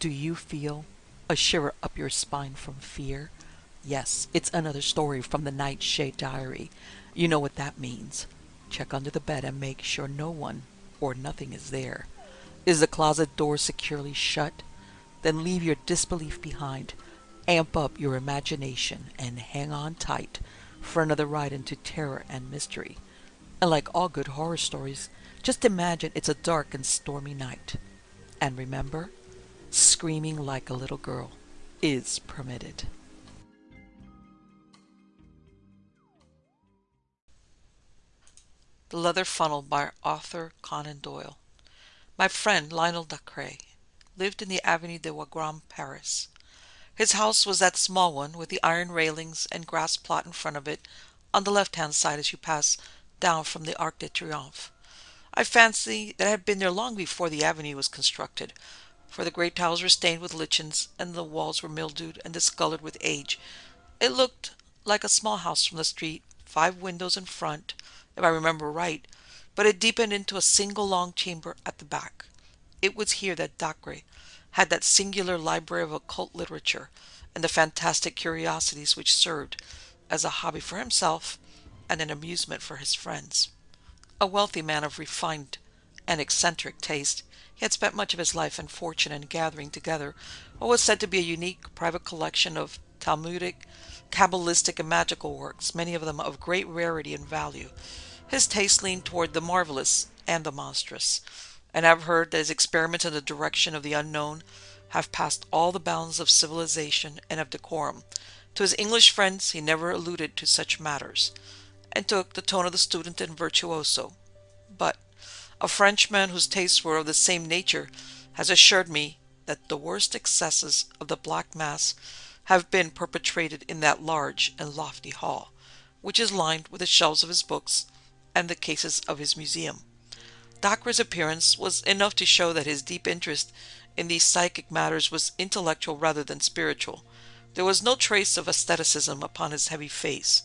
Do you feel a shiver up your spine from fear? Yes, it's another story from the Nightshade diary. You know what that means. Check under the bed and make sure no one or nothing is there. Is the closet door securely shut? Then leave your disbelief behind. Amp up your imagination and hang on tight for another ride into terror and mystery. And like all good horror stories, just imagine it's a dark and stormy night. And remember, screaming like a little girl is permitted. The Leather Funnel by author Conan Doyle. My friend Lionel Dacre lived in the Avenue de Wagram, Paris. His house was that small one with the iron railings and grass plot in front of it on the left-hand side as you pass down from the Arc de Triomphe. I fancy that I had been there long before the avenue was constructed, for the great tiles were stained with lichens and the walls were mildewed and discolored with age. It looked like a small house from the street, 5 windows in front, if I remember right, but it deepened into a single long chamber at the back. It was here that Dacre had that singular library of occult literature and the fantastic curiosities which served as a hobby for himself and an amusement for his friends. A wealthy man of refined and eccentric taste, he had spent much of his life and fortune in gathering together what was said to be a unique private collection of Talmudic, Kabbalistic, and magical works, many of them of great rarity and value. His taste leaned toward the marvelous and the monstrous, and I have heard that his experiments in the direction of the unknown have passed all the bounds of civilization and of decorum. To his English friends he never alluded to such matters, and took the tone of the student and virtuoso. But a Frenchman whose tastes were of the same nature has assured me that the worst excesses of the Black Mass have been perpetrated in that large and lofty hall, which is lined with the shelves of his books and the cases of his museum. Dacre's appearance was enough to show that his deep interest in these psychic matters was intellectual rather than spiritual. There was no trace of asceticism upon his heavy face,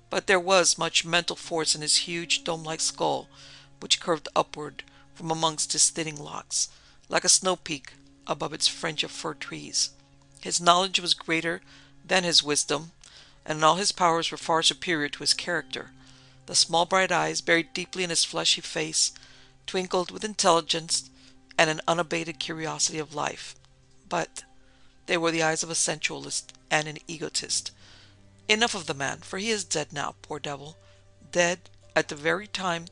but there was much mental force in his huge dome-like skull, which curved upward from amongst his thinning locks, like a snow-peak above its fringe of fir trees. His knowledge was greater than his wisdom, and all his powers were far superior to his character. The small bright eyes, buried deeply in his fleshy face, twinkled with intelligence and an unabated curiosity of life. But they were the eyes of a sensualist and an egotist. Enough of the man, for he is dead now, poor devil, dead at the very time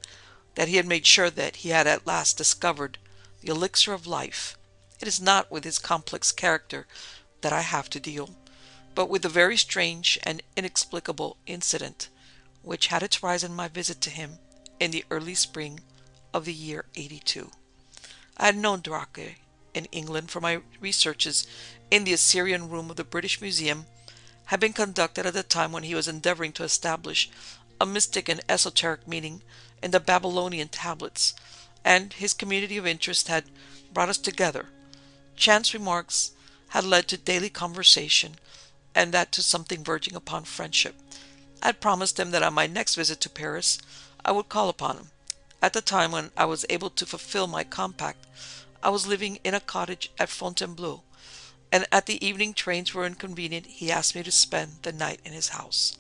that he had made sure that he had at last discovered the elixir of life. It is not with his complex character that I have to deal, but with a very strange and inexplicable incident, which had its rise in my visit to him in the early spring of the year '82. I had known Dacre in England, for my researches in the Assyrian room of the British Museum had been conducted at the time when he was endeavoring to establish a mystic and esoteric meaning in the Babylonian tablets, and his community of interest had brought us together. Chance remarks had led to daily conversation, and that to something verging upon friendship. I had promised him that on my next visit to Paris I would call upon him. At the time when I was able to fulfill my compact, I was living in a cottage at Fontainebleau, and as the evening trains were inconvenient, he asked me to spend the night in his house.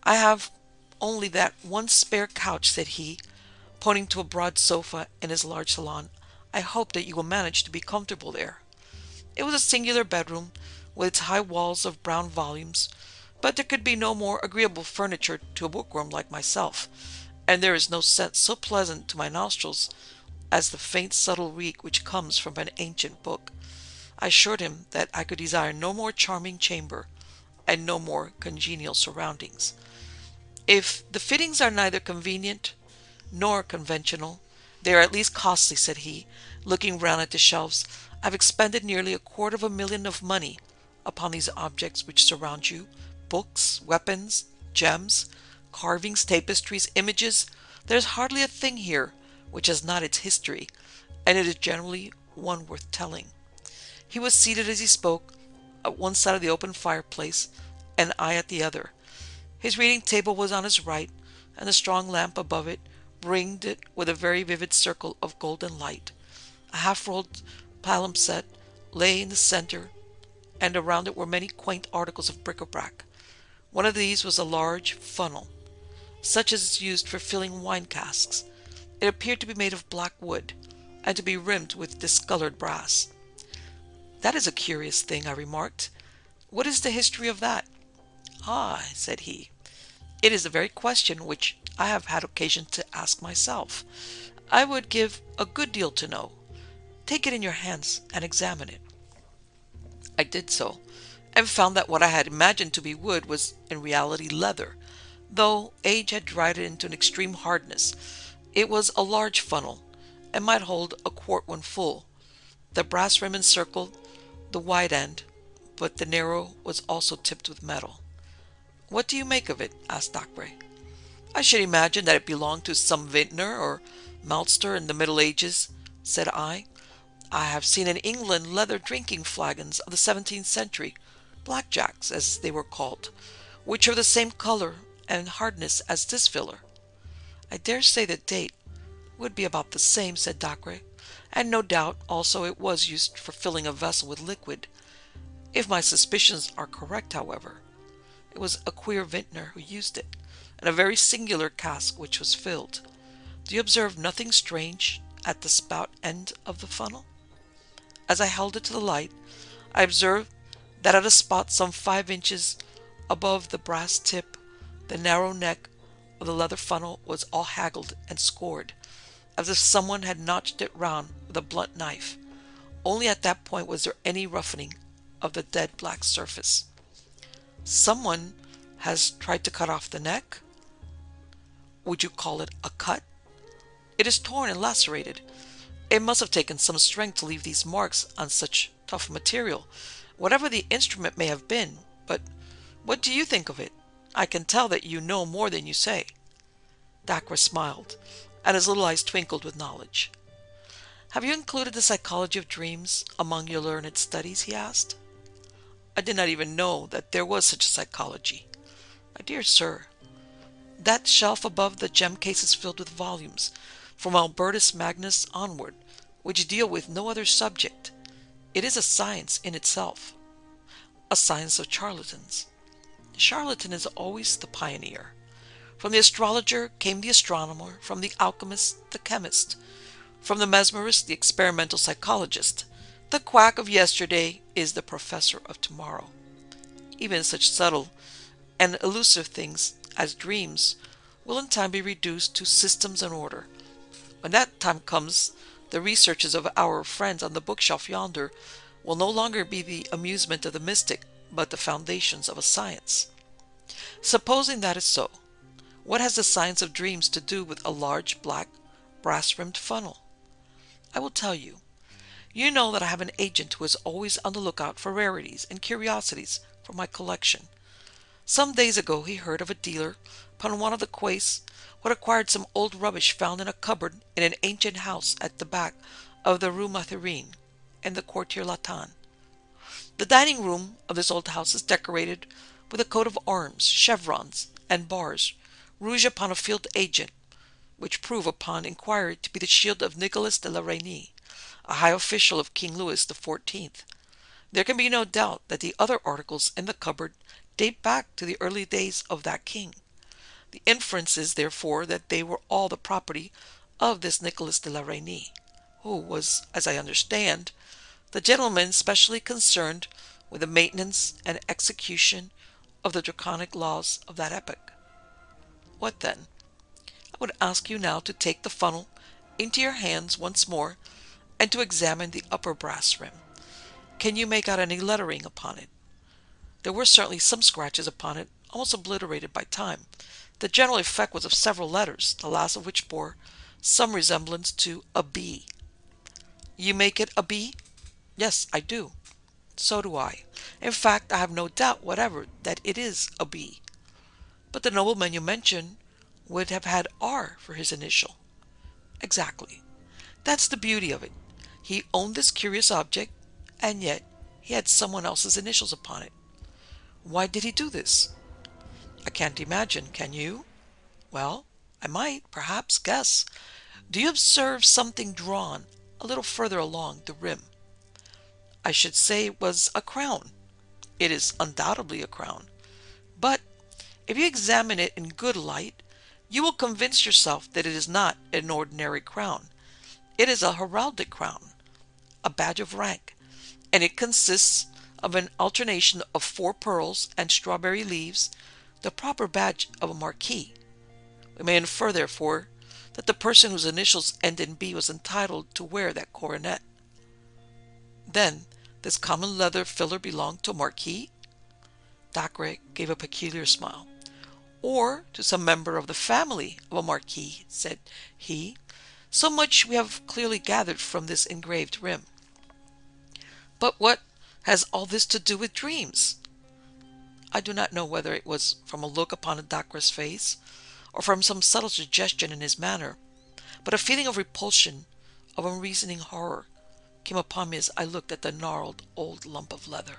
"I have only that one spare couch," said he, pointing to a broad sofa in his large salon. "I hope that you will manage to be comfortable there." It was a singular bedroom, with its high walls of brown volumes, but there could be no more agreeable furniture to a bookworm like myself, and there is no scent so pleasant to my nostrils as the faint subtle reek which comes from an ancient book. I assured him that I could desire no more charming chamber, and no more congenial surroundings. "If the fittings are neither convenient nor conventional, they are at least costly," said he, looking round at the shelves. "I've expended nearly $250,000 of money upon these objects which surround you: books, weapons, gems, carvings, tapestries, images. There's hardly a thing here which has not its history, and it is generally one worth telling." He was seated as he spoke at one side of the open fireplace, and I at the other. His reading table was on his right, and the strong lamp above it ringed it with a very vivid circle of golden light. A half-rolled palimpsest lay in the center, and around it were many quaint articles of bric-a-brac. One of these was a large funnel, such as is used for filling wine casks. It appeared to be made of black wood, and to be rimmed with discolored brass. "That is a curious thing," I remarked. "What is the history of that?" "Ah," said he, "it is the very question which I have had occasion to ask myself. I would give a good deal to know. Take it in your hands and examine it." I did so, and found that what I had imagined to be wood was in reality leather, though age had dried it into an extreme hardness. It was a large funnel, and might hold a quart when full. The brass rim encircled the wide end, but the narrow was also tipped with metal. "What do you make of it?" asked Dacre. "I should imagine that it belonged to some vintner or maltster in the Middle Ages," said I. "I have seen in England leather drinking flagons of the 17th century, blackjacks as they were called, which are the same color and hardness as this filler." "I dare say the date would be about the same," said Dacre, "and no doubt also it was used for filling a vessel with liquid. If my suspicions are correct, however, it was a queer vintner who used it, and a very singular cask which was filled. Do you observe nothing strange at the spout end of the funnel?" As I held it to the light, I observed that at a spot some 5 inches above the brass tip, the narrow neck of the leather funnel was all haggled and scored, as if someone had notched it round with a blunt knife. Only at that point was there any roughening of the dead black surface. "Someone has tried to cut off the neck?" "Would you call it a cut?" "It is torn and lacerated. It must have taken some strength to leave these marks on such tough material, whatever the instrument may have been. But what do you think of it? I can tell that you know more than you say." Dacre smiled, and his little eyes twinkled with knowledge. "Have you included the psychology of dreams among your learned studies?" he asked. I did not even know that there was such a psychology. "My dear sir, that shelf above the gem case is filled with volumes, from Albertus Magnus onward, which deal with no other subject. It is a science in itself, a science of charlatans. The charlatan is always the pioneer. From the astrologer came the astronomer, from the alchemist the chemist, from the mesmerist the experimental psychologist. The quack of yesterday is the professor of tomorrow. Even such subtle and elusive things as dreams will in time be reduced to systems and order. When that time comes, the researches of our friends on the bookshelf yonder will no longer be the amusement of the mystic, but the foundations of a science. Supposing that is so, what has the science of dreams to do with a large black brass-rimmed funnel? I will tell you. You know that I have an agent who is always on the lookout for rarities and curiosities for my collection. Some days ago he heard of a dealer upon one of the quays who had acquired some old rubbish found in a cupboard in an ancient house at the back of the Rue Mathurin in the Quartier Latin. The dining room of this old house is decorated with a coat of arms, chevrons, and bars, rouge upon a field agent, which prove upon inquiry to be the shield of Nicolas de la Reynie, a high official of King Louis XIV. There can be no doubt that the other articles in the cupboard date back to the early days of that king. The inference is, therefore, that they were all the property of this Nicolas de la Reynie, who was, as I understand, the gentleman specially concerned with the maintenance and execution of the draconic laws of that epoch. What then? I would ask you now to take the funnel into your hands once more and to examine the upper brass rim. Can you make out any lettering upon it? There were certainly some scratches upon it, almost obliterated by time. The general effect was of several letters, the last of which bore some resemblance to a B. You make it a B? Yes, I do. So do I. In fact, I have no doubt whatever that it is a B. But the nobleman you mention would have had R for his initial. Exactly. That's the beauty of it. He owned this curious object, and yet he had someone else's initials upon it. Why did he do this? I can't imagine, can you? Well, I might, perhaps, guess. Do you observe something drawn a little further along the rim? I should say it was a crown. It is undoubtedly a crown. But if you examine it in good light, you will convince yourself that it is not an ordinary crown. It is a heraldic crown, a badge of rank, and it consists of an alternation of 4 pearls and strawberry leaves, the proper badge of a marquis. We may infer, therefore, that the person whose initials end in B was entitled to wear that coronet. Then, this common leather filler belonged to a marquis? Dacre gave a peculiar smile. Or to some member of the family of a marquis, said he. So much we have clearly gathered from this engraved rim. But what has all this to do with dreams? I do not know whether it was from a look upon Dacre's face, or from some subtle suggestion in his manner, but a feeling of repulsion, of unreasoning horror, came upon me as I looked at the gnarled old lump of leather.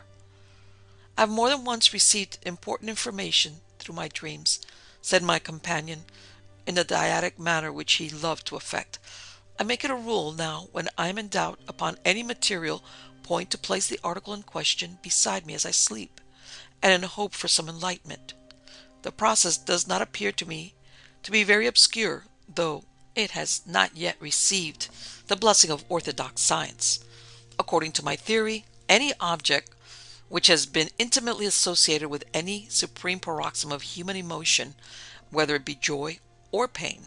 I have more than once received important information through my dreams, said my companion, in the didactic manner which he loved to affect. I make it a rule now, when I am in doubt upon any material point, to place the article in question beside me as I sleep, and in hope for some enlightenment. The process does not appear to me to be very obscure, though it has not yet received the blessing of orthodox science. According to my theory, any object which has been intimately associated with any supreme paroxysm of human emotion, whether it be joy or pain,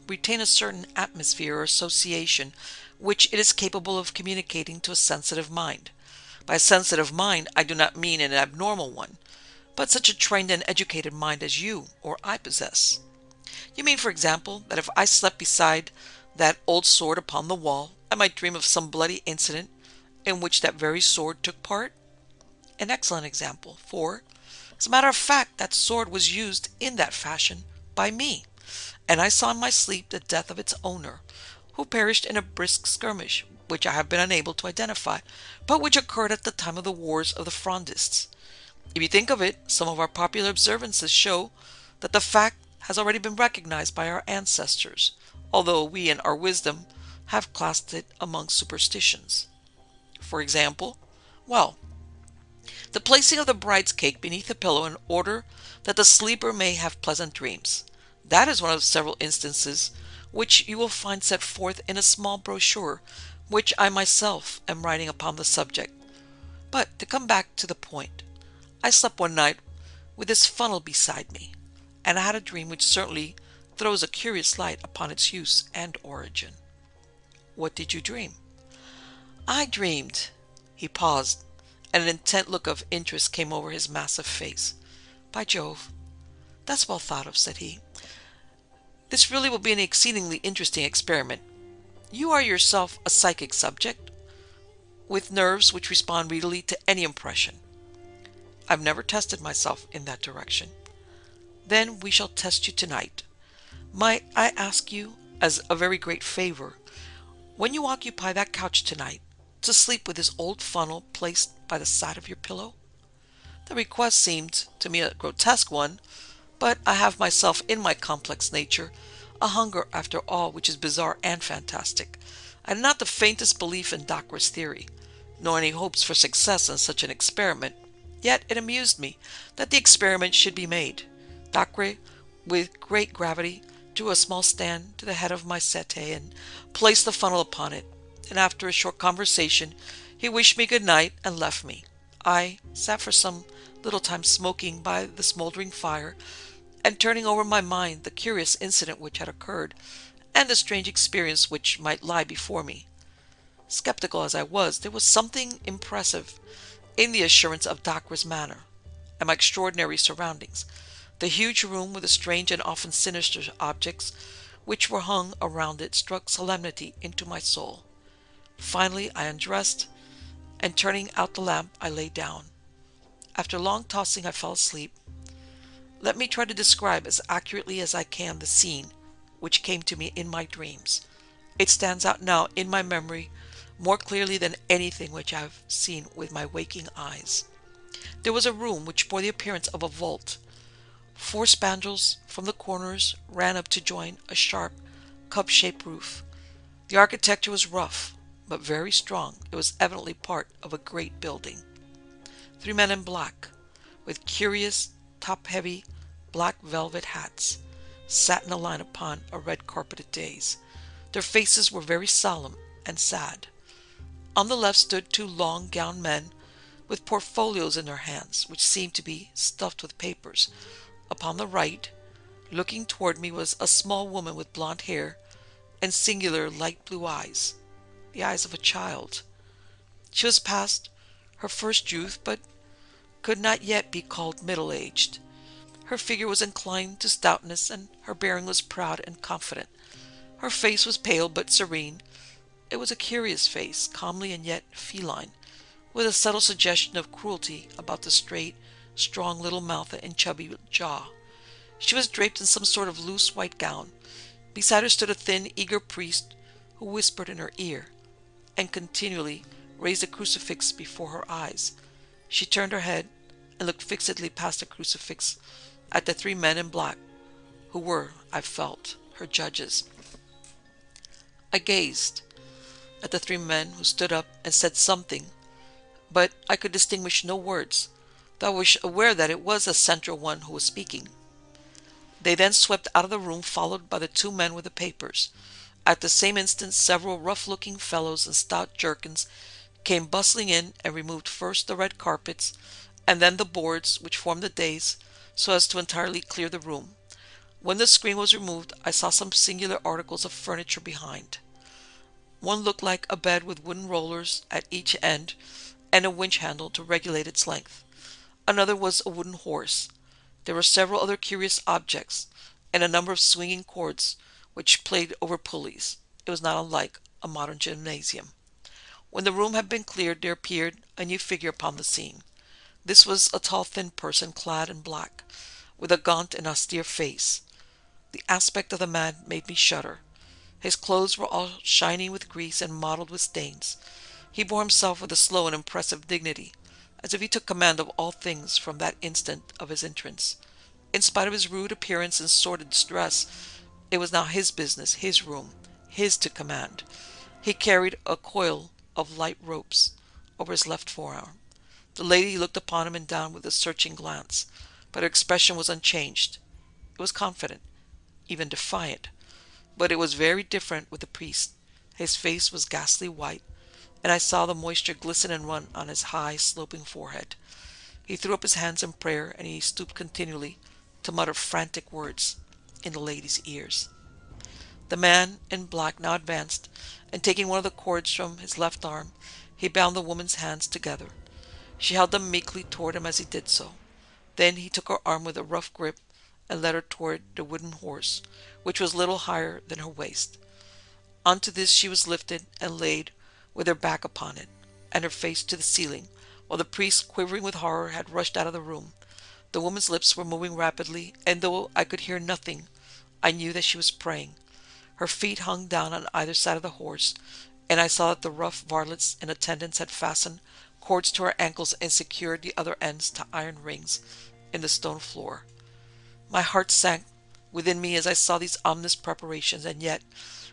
retain a certain atmosphere or association which it is capable of communicating to a sensitive mind. By a sensitive mind I do not mean an abnormal one, but such a trained and educated mind as you or I possess. You mean, for example, that if I slept beside that old sword upon the wall, I might dream of some bloody incident in which that very sword took part? An excellent example, for, as a matter of fact, that sword was used in that fashion by me, and I saw in my sleep the death of its owner, who perished in a brisk skirmish, which I have been unable to identify, but which occurred at the time of the wars of the Frondists. If you think of it, some of our popular observances show that the fact has already been recognized by our ancestors, although we in our wisdom have classed it among superstitions. For example, well, the placing of the bride's cake beneath the pillow in order that the sleeper may have pleasant dreams. That is one of several instances which you will find set forth in a small brochure which I myself am writing upon the subject. But to come back to the point, I slept one night with this funnel beside me, and I had a dream which certainly throws a curious light upon its use and origin. What did you dream? I dreamed. He paused, and an intent look of interest came over his massive face. By Jove, that's well thought of, said he. This really will be an exceedingly interesting experiment. You are yourself a psychic subject, with nerves which respond readily to any impression. I've never tested myself in that direction. Then we shall test you tonight. Might I ask you, as a very great favor, when you occupy that couch tonight, to sleep with this old funnel placed by the side of your pillow? The request seemed to me a grotesque one, but I have myself, in my complex nature, a hunger after all which is bizarre and fantastic. I had not the faintest belief in Dacre's theory, nor any hopes for success in such an experiment, yet it amused me that the experiment should be made. Dacre, with great gravity, drew a small stand to the head of my settee and placed the funnel upon it, and after a short conversation he wished me good night and left me. I sat for some little time smoking by the smoldering fire, and turning over in my mind the curious incident which had occurred, and the strange experience which might lie before me. Skeptical as I was, there was something impressive in the assurance of Dacre's manner, and my extraordinary surroundings. The huge room with the strange and often sinister objects which were hung around it struck solemnity into my soul. Finally I undressed, and turning out the lamp I lay down. After long tossing I fell asleep. Let me try to describe as accurately as I can the scene which came to me in my dreams. It stands out now in my memory more clearly than anything which I have seen with my waking eyes. There was a room which bore the appearance of a vault. 4 spandrels from the corners ran up to join a sharp, cup-shaped roof. The architecture was rough, but very strong. It was evidently part of a great building. 3 men in black, with curious, top-heavy, black velvet hats, sat in a line upon a red-carpeted dais. Their faces were very solemn and sad. On the left stood 2 long-gowned men with portfolios in their hands, which seemed to be stuffed with papers. Upon the right, looking toward me, was a small woman with blonde hair and singular light blue eyes, the eyes of a child. She was past her first youth, but could not yet be called middle-aged. Her figure was inclined to stoutness, and her bearing was proud and confident. Her face was pale but serene. It was a curious face, comely and yet feline, with a subtle suggestion of cruelty about the straight, strong little mouth and chubby jaw. She was draped in some sort of loose white gown. Beside her stood a thin, eager priest who whispered in her ear, and continually raised a crucifix before her eyes. She turned her head and looked fixedly past the crucifix at the 3 men in black, who were, I felt, her judges. I gazed at the 3 men, who stood up and said something, but I could distinguish no words, though I was aware that it was the central one who was speaking. They then swept out of the room, followed by the 2 men with the papers. At the same instant, several rough-looking fellows in stout jerkins came bustling in and removed first the red carpets and then the boards which formed the dais, so as to entirely clear the room. When the screen was removed, I saw some singular articles of furniture behind. One looked like a bed with wooden rollers at each end and a winch handle to regulate its length. Another was a wooden horse. There were several other curious objects, and a number of swinging cords which played over pulleys. It was not unlike a modern gymnasium. When the room had been cleared, there appeared a new figure upon the scene. This was a tall, thin person, clad in black, with a gaunt and austere face. The aspect of the man made me shudder. His clothes were all shining with grease and mottled with stains. He bore himself with a slow and impressive dignity, as if he took command of all things from that instant of his entrance. In spite of his rude appearance and sordid dress, it was now his business, his room, his to command. He carried a coil of light ropes over his left forearm. The lady looked upon him and down with a searching glance, but her expression was unchanged. It was confident, even defiant, but it was very different with the priest. His face was ghastly white, and I saw the moisture glisten and run on his high, sloping forehead. He threw up his hands in prayer, and he stooped continually to mutter frantic words in the lady's ears. The man in black now advanced, and taking one of the cords from his left arm, he bound the woman's hands together. She held them meekly toward him as he did so. Then he took her arm with a rough grip and led her toward the wooden horse, which was little higher than her waist. Onto this she was lifted and laid with her back upon it, and her face to the ceiling, while the priest, quivering with horror, had rushed out of the room. The woman's lips were moving rapidly, and though I could hear nothing, I knew that she was praying. Her feet hung down on either side of the horse, and I saw that the rough varlets in attendance had fastened cords to her ankles and secured the other ends to iron rings in the stone floor. My heart sank within me as I saw these ominous preparations, and yet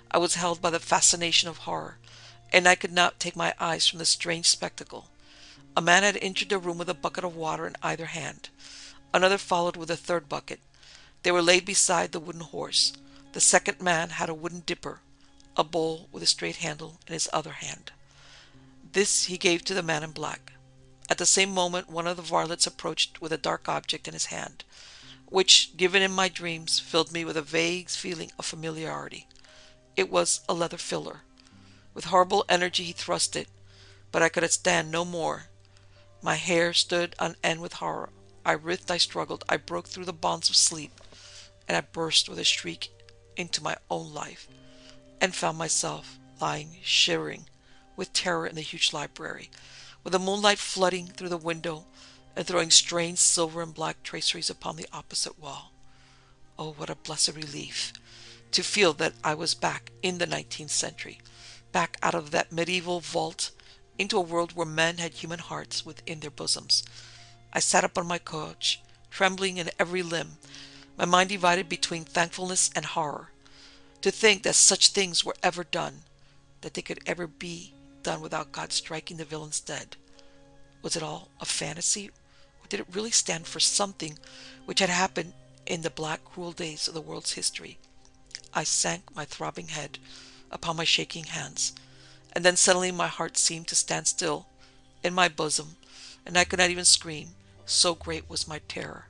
I was held by the fascination of horror, and I could not take my eyes from the strange spectacle. A man had entered the room with a bucket of water in either hand. Another followed with a 3rd bucket. They were laid beside the wooden horse. The second man had a wooden dipper, a bowl with a straight handle, in his other hand. This he gave to the man in black. At the same moment one of the varlets approached with a dark object in his hand, which, given in my dreams, filled me with a vague feeling of familiarity. It was a leather filler. With horrible energy he thrust it, but I could stand no more. My hair stood on end with horror. I writhed, I struggled, I broke through the bonds of sleep, and I burst with a shriek into my own life, and found myself lying shivering with terror in the huge library, with the moonlight flooding through the window and throwing strange silver and black traceries upon the opposite wall. Oh, what a blessed relief to feel that I was back in the 19th century, back out of that medieval vault into a world where men had human hearts within their bosoms. I sat up on my couch, trembling in every limb, my mind divided between thankfulness and horror. To think that such things were ever done, that they could ever be done without God striking the villains dead. Was it all a fantasy, or did it really stand for something which had happened in the black, cruel days of the world's history? I sank my throbbing head upon my shaking hands, and then suddenly my heart seemed to stand still in my bosom, and I could not even scream, so great was my terror.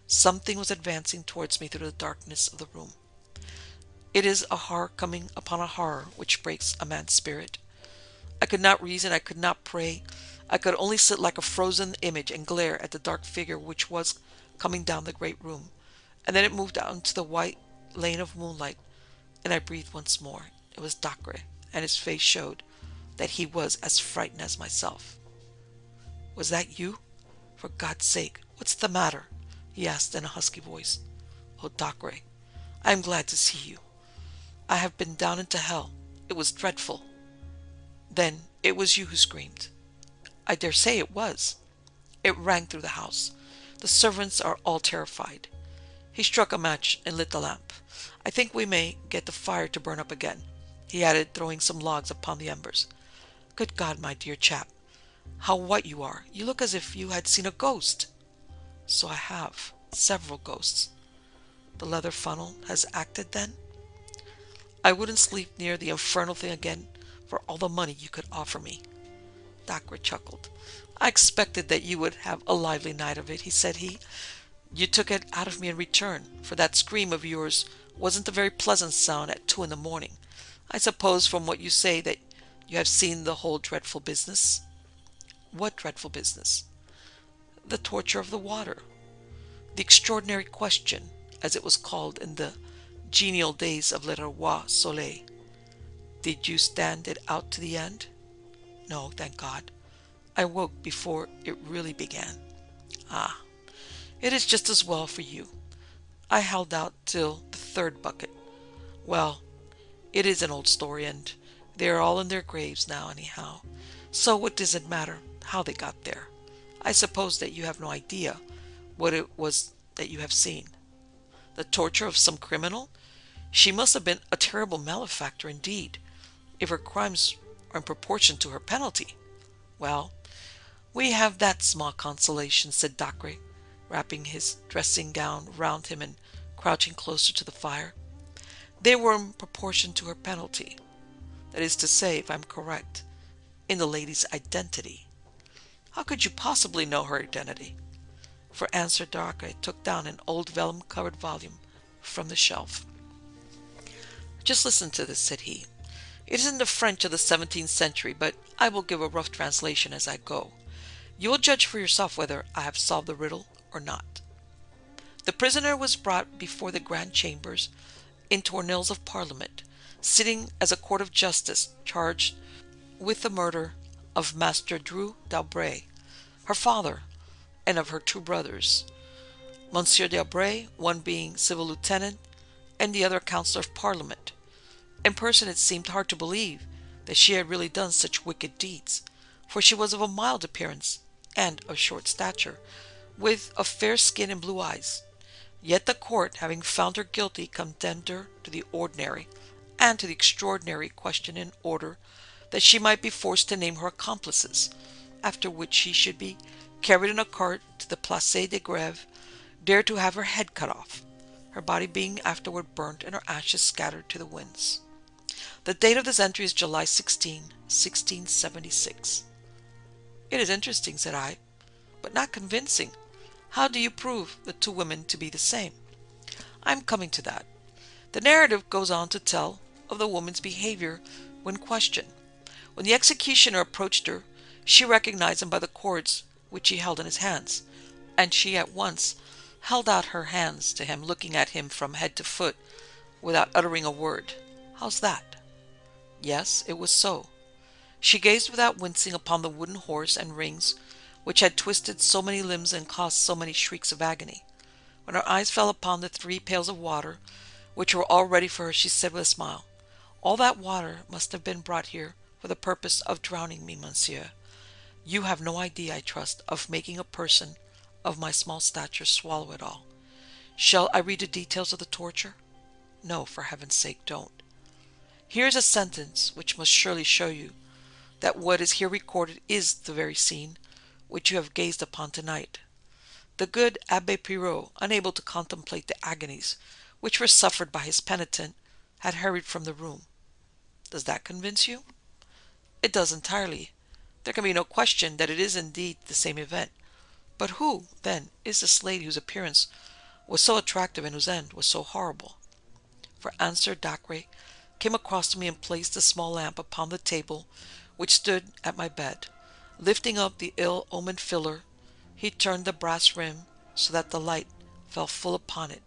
Something was advancing towards me through the darkness of the room. It is a horror coming upon a horror which breaks a man's spirit. I could not reason, I could not pray. I could only sit like a frozen image and glare at the dark figure which was coming down the great room. And then it moved out into the white lane of moonlight, and I breathed once more. It was Dacre, and his face showed that he was as frightened as myself. "Was that you? For God's sake, what's the matter?" he asked in a husky voice. "Oh, Dacre, I am glad to see you. I have been down into hell. It was dreadful." "Then it was you who screamed?" "I dare say it was. It rang through the house. The servants are all terrified." He struck a match and lit the lamp. "I think we may get the fire to burn up again," he added, throwing some logs upon the embers. "Good God, my dear chap, how white you are! You look as if you had seen a ghost." "So I have. Several ghosts." "The leather funnel has acted, then?" "I wouldn't sleep near the infernal thing again for all the money you could offer me." Dacre chuckled. "I expected that you would have a lively night of it," said he. "You took it out of me in return, for that scream of yours wasn't a very pleasant sound at 2 in the morning. I suppose from what you say that you have seen the whole dreadful business." "What dreadful business?" "The torture of the water. The extraordinary question, as it was called in the genial days of Le Roi Soleil. Did you stand it out to the end?" "No, thank God. I woke before it really began." "Ah, it is just as well for you. I held out till the 3rd bucket. Well, it is an old story, and they are all in their graves now anyhow. So what does it matter how they got there? I suppose that you have no idea what it was that you have seen." "The torture of some criminal? She must have been a terrible malefactor indeed, if her crimes are in proportion to her penalty." "Well, we have that small consolation," said Dacre, wrapping his dressing gown round him and crouching closer to the fire. "They were in proportion to her penalty. That is to say, if I'm correct, in the lady's identity." "How could you possibly know her identity?" For answer, Dacre took down an old vellum-covered volume from the shelf. "Just listen to this," said he. "It is in the French of the 17th century, but I will give a rough translation as I go. You will judge for yourself whether I have solved the riddle or not. The prisoner was brought before the Grand Chambers in Tournelles of Parliament, sitting as a court of justice, charged with the murder of Master Dreux d'Aubray, her father, and of her 2 brothers, Monsieur d'Aubray, one being civil lieutenant, and the other councillor of Parliament. In person it seemed hard to believe that she had really done such wicked deeds, for she was of a mild appearance and of short stature, with a fair skin and blue eyes. Yet the court, having found her guilty, condemned her to the ordinary and to the extraordinary question in order that she might be forced to name her accomplices, after which she should be carried in a cart to the Place de Grève, there to have her head cut off, her body being afterward burnt and her ashes scattered to the winds. The date of this entry is July 16, 1676. "It is interesting," said I, "but not convincing. How do you prove the 2 women to be the same?" "I am coming to that. The narrative goes on to tell of the woman's behavior when questioned. When the executioner approached her, she recognized him by the cords which he held in his hands, and she at once held out her hands to him, looking at him from head to foot without uttering a word. How's that?" Yes, it was so. She gazed without wincing upon the wooden horse and rings which had twisted so many limbs and caused so many shrieks of agony. When her eyes fell upon the 3 pails of water, which were all ready for her, she said with a smile, "All that water must have been brought here for the purpose of drowning me, monsieur. You have no idea, I trust, of making a person of my small stature swallow it all. Shall I read the details of the torture?" "No, for heaven's sake, don't." "Here is a sentence which must surely show you that what is here recorded is the very scene which you have gazed upon tonight. The good Abbé Pirot, unable to contemplate the agonies which were suffered by his penitent, had hurried from the room. Does that convince you? It does entirely. There can be no question that it is indeed the same event. But who, then, is this lady whose appearance was so attractive and whose end was so horrible? For answer, Dacre came across to me and placed the small lamp upon the table which stood at my bed. Lifting up the ill-omened filler, he turned the brass rim so that the light fell full upon it.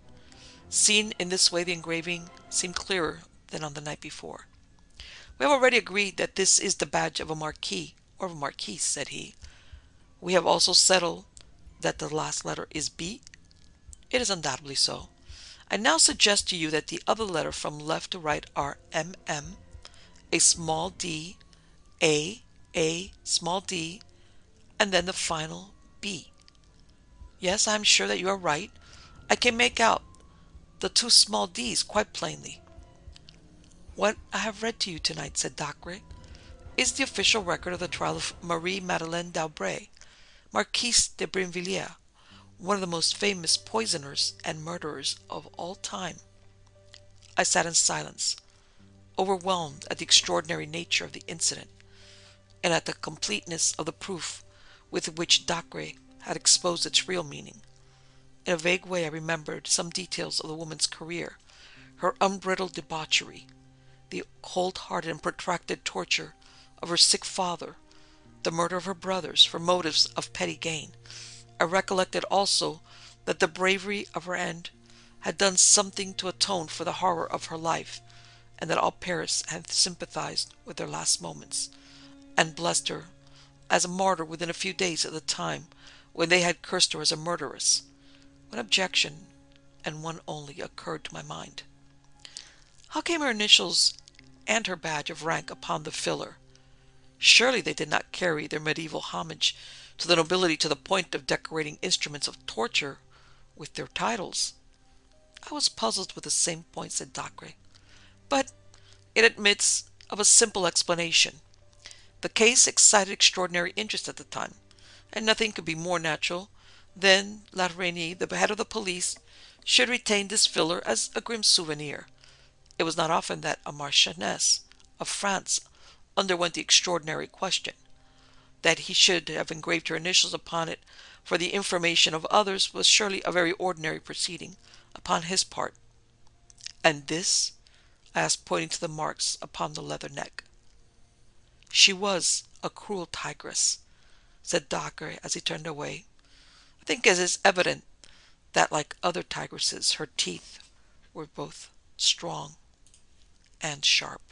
Seen in this way, the engraving seemed clearer than on the night before. "We have already agreed that this is the badge of a marquis or of a marquise," said he. "We have also settled that the last letter is B?" "It is undoubtedly so. I now suggest to you that the other letter from left to right are MM, a small d, A, small d, and then the final B." "Yes, I am sure that you are right. I can make out the two small d's quite plainly." "What I have read to you tonight," said Dacre, "is the official record of the trial of Marie Madeleine d'Aubray, Marquise de Brinvilliers, one of the most famous poisoners and murderers of all time." I sat in silence, overwhelmed at the extraordinary nature of the incident, and at the completeness of the proof with which Dacre had exposed its real meaning. In a vague way I remembered some details of the woman's career, her unbridled debauchery, the cold-hearted and protracted torture of her sick father, the murder of her brothers for motives of petty gain. I recollected also that the bravery of her end had done something to atone for the horror of her life, and that all Paris had sympathized with her last moments, and blessed her as a martyr within a few days of the time when they had cursed her as a murderess. One objection, and one only, occurred to my mind. How came her initials and her badge of rank upon the filler? Surely they did not carry their medieval homage to the nobility to the point of decorating instruments of torture with their titles. "I was puzzled with the same point," said Dacre, "but it admits of a simple explanation. The case excited extraordinary interest at the time, and nothing could be more natural than La Reynie, the head of the police, should retain this filler as a grim souvenir. It was not often that a marchioness of France underwent the extraordinary question. That he should have engraved her initials upon it for the information of others was surely a very ordinary proceeding upon his part." "And this?" I asked, pointing to the marks upon the leather neck. "She was a cruel tigress," said Dacre as he turned away. "I think it is evident that, like other tigresses, her teeth were both strong and sharp."